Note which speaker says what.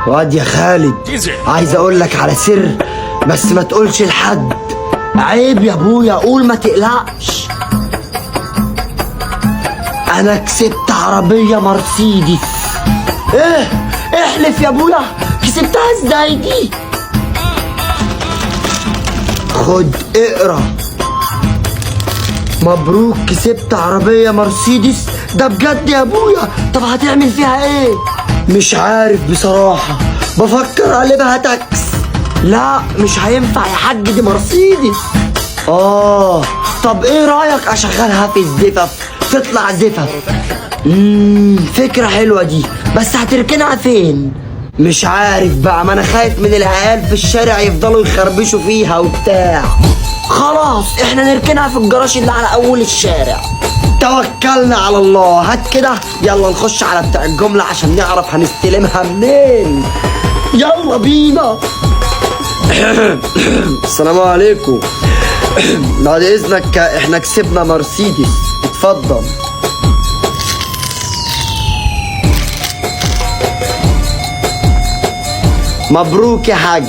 Speaker 1: واد يا خالد، عايز اقول لك على سر بس ما تقولش لحد. عيب يا ابويا، قول ما تقلقش. انا كسبت عربية مرسيدس. ايه؟ احلف يا ابويا، كسبتها ازاي دي؟ خد اقرا. مبروك كسبت عربية مرسيدس. ده بجد يا ابويا؟ طب هتعمل فيها ايه؟ مش عارف بصراحة، بفكر اقلبها تاكس. لا مش هينفع يا حاج، دي مرسيدس. طب ايه رأيك اشغلها في الزفف تطلع زفف؟ فكرة حلوة دي، بس هتركنها فين؟ مش عارف بقى، ما انا خايف من العيال في الشارع يفضلوا يخربشوا فيها وبتاع. خلاص احنا نركنها في الجراج اللي على اول الشارع. توكلنا على الله. هات كده، يلا نخش على بتاع الجملة عشان نعرف هنستلمها منين. يلا بينا. السلام عليكم. بعد اذنك احنا كسبنا مرسيدس، اتفضل. مبروك يا حاج.